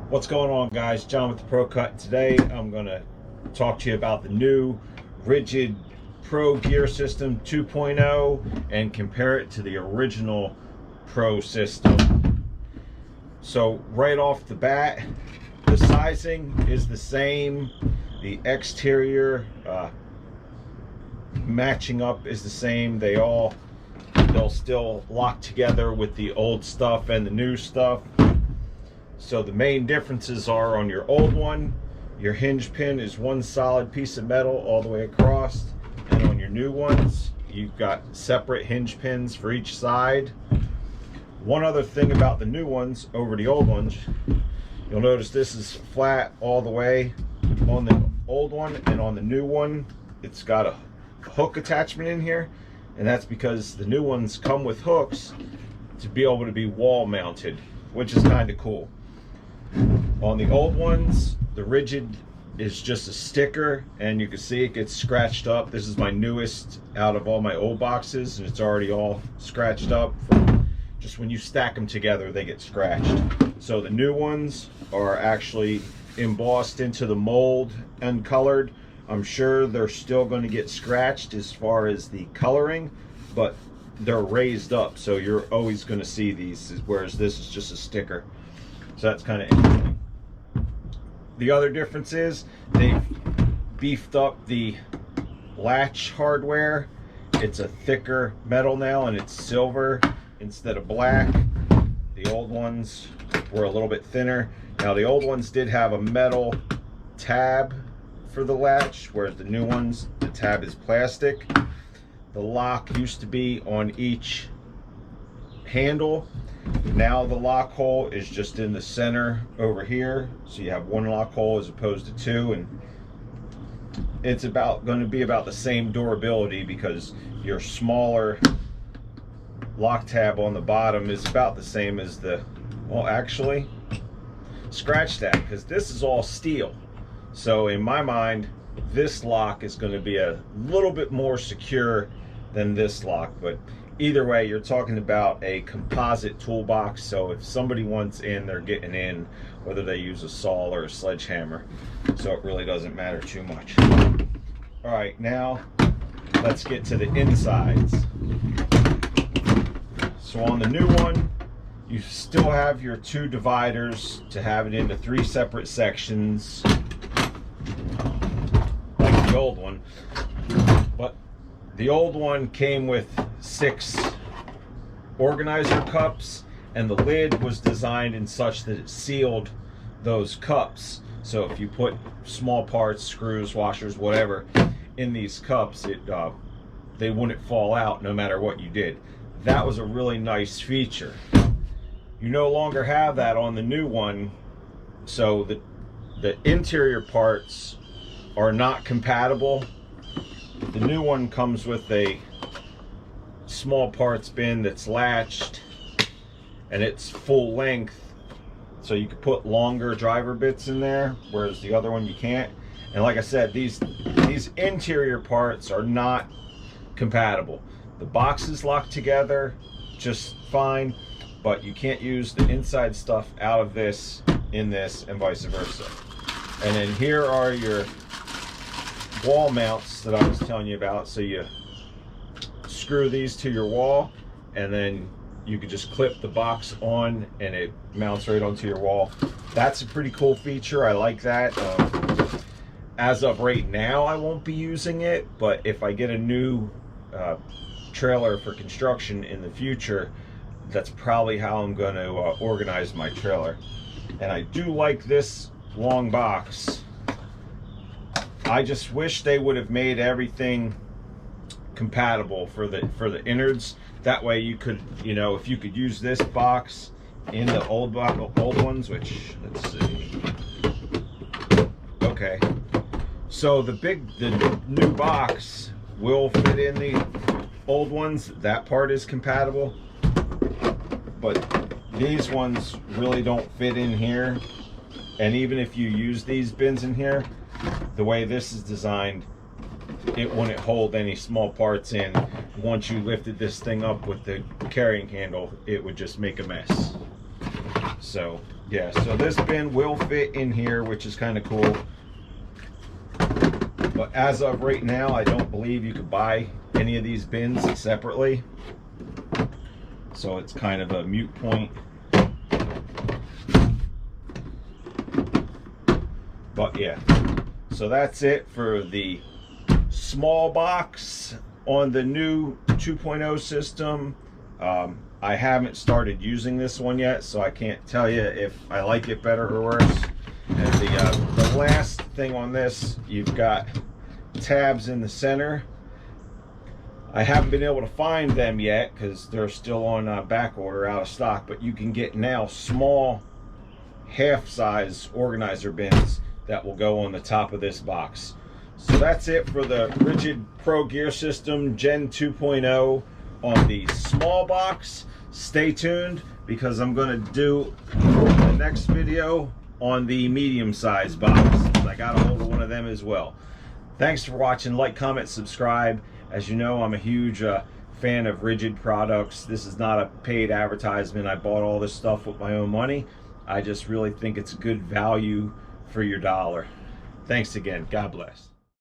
What's going on, guys? John with the ProCut. Today I'm going to talk to you about the new Ridgid Pro Gear System 2.0 and compare it to the original Pro system. So right off the bat, the sizing is the same. The exterior matching up is the same. They'll still lock together with the old stuff and the new stuff. So the main differences are on your old one, your hinge pin is one solid piece of metal all the way across, and on your new ones, you've got separate hinge pins for each side. One other thing about the new ones over the old ones, you'll notice this is flat all the way on the old one, and on the new one, it's got a hook attachment in here, and that's because the new ones come with hooks to be able to be wall mounted, which is kind of cool. On the old ones, the Ridgid is just a sticker, and you can see it gets scratched up. This is my newest out of all my old boxes, and it's already all scratched up. Just when you stack them together, they get scratched. So the new ones are actually embossed into the mold and colored. I'm sure they're still going to get scratched as far as the coloring, but they're raised up, so you're always going to see these, whereas this is just a sticker. So that's kind of interesting. The other difference is they've beefed up the latch hardware. It's a thicker metal now, and it's silver instead of black. The old ones were a little bit thinner. Now the old ones did have a metal tab for the latch, whereas the new ones, the tab is plastic. The lock used to be on each handle. Now the lock hole is just in the center over here, so you have one lock hole as opposed to two, and it's going to be about the same durability because your smaller lock tab on the bottom is about the same as the, well, actually scratch that, because this is all steel. So in my mind, this lock is going to be a little bit more secure than this lock, but either way, you're talking about a composite toolbox, so if somebody wants in, they're getting in, whether they use a saw or a sledgehammer, so it really doesn't matter too much. All right, now let's get to the insides. So on the new one, you still have your two dividers to have it into three separate sections, like the old one, but the old one came with 6 organizer cups, and the lid was designed in such that it sealed those cups. So if you put small parts, screws, washers, whatever, in these cups, they wouldn't fall out no matter what you did. That was a really nice feature. You no longer have that on the new one, so the interior parts are not compatible. The new one comes with a small parts bin that's latched, and it's full length, so you could put longer driver bits in there, whereas the other one you can't. And like I said, these interior parts are not compatible. The boxes lock together just fine, but you can't use the inside stuff out of this in this, and vice versa. And then here are your wall mounts that I was telling you about. So you screw these to your wall, and then you could just clip the box on and it mounts right onto your wall. That's a pretty cool feature. I like that. As of right now, I won't be using it, but if I get a new trailer for construction in the future, that's probably how I'm going to organize my trailer. And I do like this long box. I just wish they would have made everything compatible for the innards. That way you could, you know, if you could use this box in the old ones, which, let's see. Okay. So the new box will fit in the old ones. That part is compatible. But these ones really don't fit in here. And even if you use these bins in here, the way this is designed, it wouldn't hold any small parts in. Once you lifted this thing up with the carrying handle, it would just make a mess. So Yeah, so this bin will fit in here, which is kind of cool. But as of right now, I don't believe you could buy any of these bins separately. So it's kind of a moot point. But yeah, so that's it for the small box on the new 2.0 system. I haven't started using this one yet, so I can't tell you if I like it better or worse. And the last thing on this, you've got tabs in the center. I haven't been able to find them yet because they're still on back order, out of stock, but you can get now small half-size organizer bins that will go on the top of this box. So that's it for the Ridgid Pro Gear System Gen 2.0 on the small box. Stay tuned because I'm going to do the next video on the medium-sized box. I got a hold of one of them as well. Thanks for watching. Like, comment, subscribe. As you know, I'm a huge fan of Ridgid products. This is not a paid advertisement. I bought all this stuff with my own money. I just really think it's good value for your dollar. Thanks again. God bless.